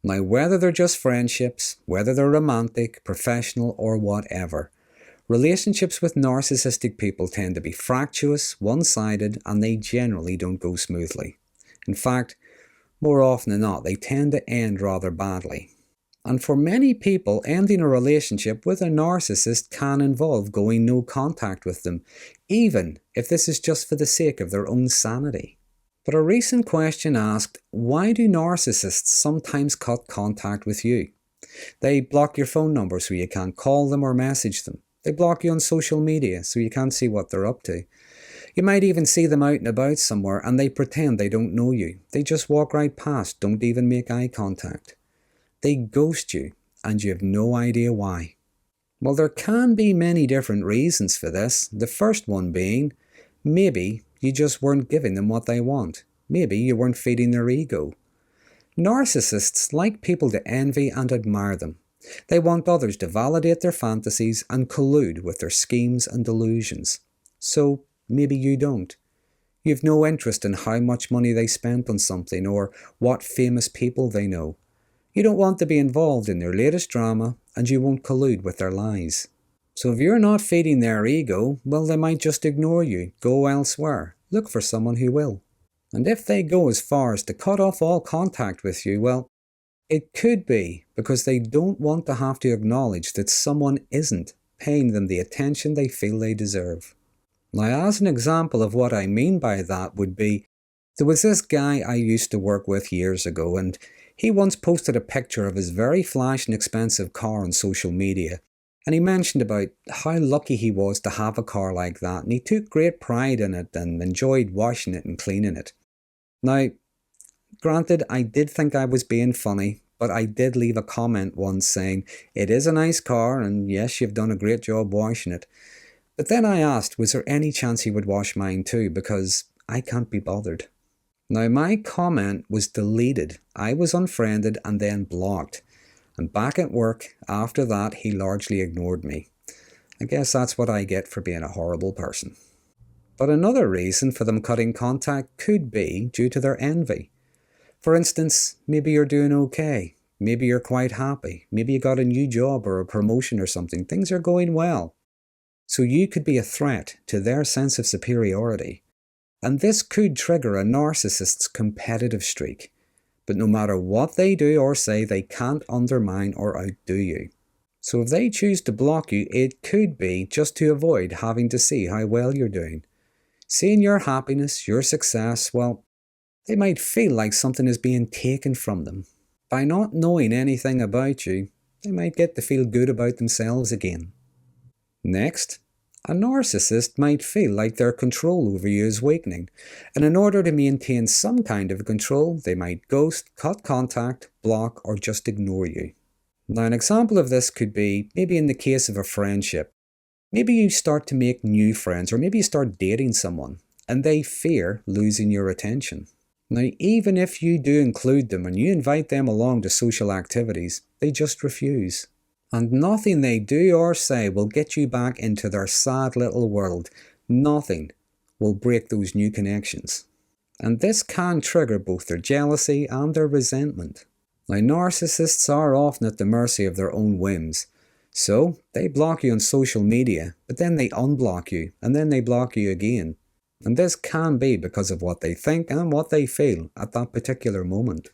Now, whether they're just friendships, whether they're romantic, professional, or whatever, relationships with narcissistic people tend to be fractious, one-sided, and they generally don't go smoothly. In fact, more often than not, they tend to end rather badly. And for many people, ending a relationship with a narcissist can involve going no contact with them, even if this is just for the sake of their own sanity. But a recent question asked, why do narcissists sometimes cut contact with you? They block your phone number so you can't call them or message them. They block you on social media so you can't see what they're up to. You might even see them out and about somewhere and they pretend they don't know you. They just walk right past, don't even make eye contact. They ghost you and you have no idea why. Well, there can be many different reasons for this. The first one being, maybe you just weren't giving them what they want. Maybe you weren't feeding their ego. Narcissists like people to envy and admire them. They want others to validate their fantasies and collude with their schemes and delusions. So maybe you don't. You have no interest in how much money they spent on something or what famous people they know. You don't want to be involved in their latest drama and you won't collude with their lies. So if you're not feeding their ego, well, they might just ignore you, go elsewhere, look for someone who will. And if they go as far as to cut off all contact with you, well, it could be because they don't want to have to acknowledge that someone isn't paying them the attention they feel they deserve. Now, as an example of what I mean by that would be, there was this guy I used to work with years ago, and he once posted a picture of his very flash and expensive car on social media, and he mentioned about how lucky he was to have a car like that, and he took great pride in it and enjoyed washing it and cleaning it. Now, granted, I did think I was being funny, but I did leave a comment once saying, it is a nice car, and yes, you've done a great job washing it. But then I asked, was there any chance he would wash mine too, because I can't be bothered. Now, my comment was deleted. I was unfriended and then blocked. And back at work, after that, he largely ignored me. I guess that's what I get for being a horrible person. But another reason for them cutting contact could be due to their envy. For instance, maybe you're doing okay. Maybe you're quite happy. Maybe you got a new job or a promotion or something. Things are going well. So you could be a threat to their sense of superiority. And this could trigger a narcissist's competitive streak. But no matter what they do or say, they can't undermine or outdo you. So if they choose to block you, it could be just to avoid having to see how well you're doing. Seeing your happiness, your success, well, they might feel like something is being taken from them. By not knowing anything about you, they might get to feel good about themselves again. Next, a narcissist might feel like their control over you is weakening, and in order to maintain some kind of control, they might ghost, cut contact, block, or just ignore you. Now, an example of this could be maybe in the case of a friendship. Maybe you start to make new friends, or maybe you start dating someone, and they fear losing your attention. Now, even if you do include them and you invite them along to social activities, they just refuse. And nothing they do or say will get you back into their sad little world. Nothing will break those new connections. And this can trigger both their jealousy and their resentment. Now, narcissists are often at the mercy of their own whims. So, they block you on social media, but then they unblock you, and then they block you again. And this can be because of what they think and what they feel at that particular moment.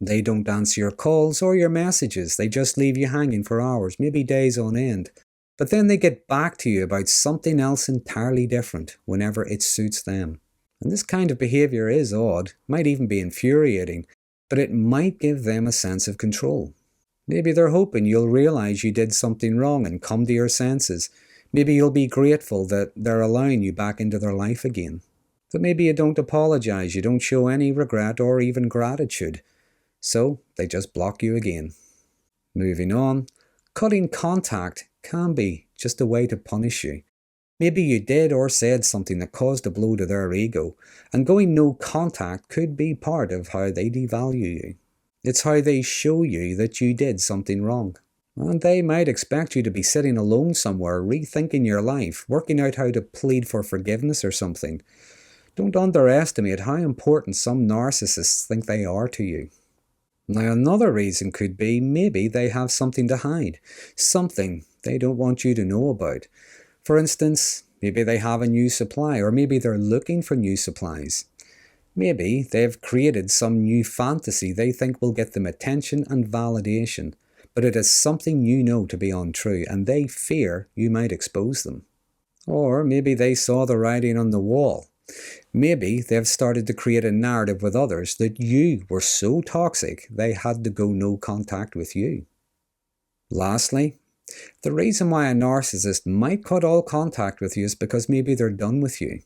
They don't answer your calls or your messages, they just leave you hanging for hours, maybe days on end. But then they get back to you about something else entirely different whenever it suits them. And this kind of behaviour is odd, might even be infuriating, but it might give them a sense of control. Maybe they're hoping you'll realise you did something wrong and come to your senses. Maybe you'll be grateful that they're allowing you back into their life again. But maybe you don't apologise, you don't show any regret or even gratitude. So they just block you again. Moving on, cutting contact can be just a way to punish you. Maybe you did or said something that caused a blow to their ego, and going no contact could be part of how they devalue you. It's how they show you that you did something wrong. And they might expect you to be sitting alone somewhere, rethinking your life, working out how to plead for forgiveness or something. Don't underestimate how important some narcissists think they are to you. Now, another reason could be maybe they have something to hide, something they don't want you to know about. For instance, maybe they have a new supply, or maybe they're looking for new supplies. Maybe they've created some new fantasy they think will get them attention and validation, but it is something you know to be untrue, and they fear you might expose them. Or maybe they saw the writing on the wall. Maybe they've started to create a narrative with others that you were so toxic they had to go no contact with you. Lastly, the reason why a narcissist might cut all contact with you is because maybe they're done with you.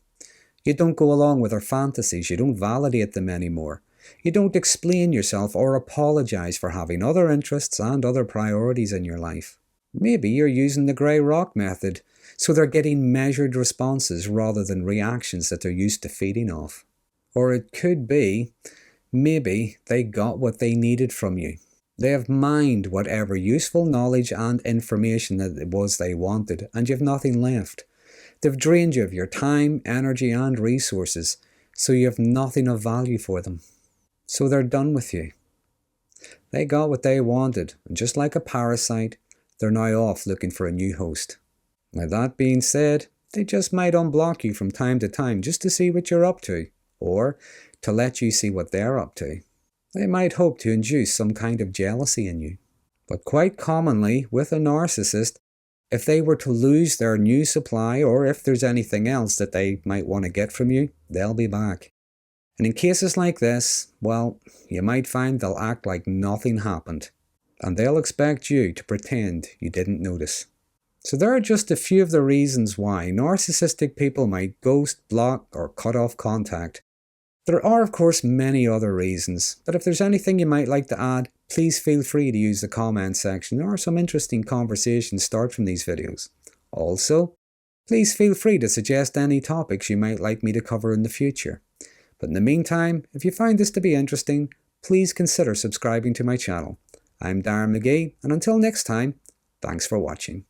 You don't go along with their fantasies, you don't validate them anymore. You don't explain yourself or apologize for having other interests and other priorities in your life. Maybe you're using the grey rock method, so they're getting measured responses rather than reactions that they're used to feeding off. Or it could be, maybe they got what they needed from you. They have mined whatever useful knowledge and information that it was they wanted, and you've nothing left. They've drained you of your time, energy, and resources, so you have nothing of value for them. So they're done with you. They got what they wanted, and just like a parasite, they're now off looking for a new host. Now, that being said, they just might unblock you from time to time just to see what you're up to, or to let you see what they're up to. They might hope to induce some kind of jealousy in you. But quite commonly, with a narcissist, if they were to lose their new supply, or if there's anything else that they might want to get from you, they'll be back. And in cases like this, well, you might find they'll act like nothing happened, and they'll expect you to pretend you didn't notice. So there are just a few of the reasons why narcissistic people might ghost, block, or cut off contact. There are, of course, many other reasons, but if there's anything you might like to add, please feel free to use the comment section, or some interesting conversations start from these videos. Also, please feel free to suggest any topics you might like me to cover in the future. But in the meantime, if you find this to be interesting, please consider subscribing to my channel. I'm Darren Magee, and until next time, thanks for watching.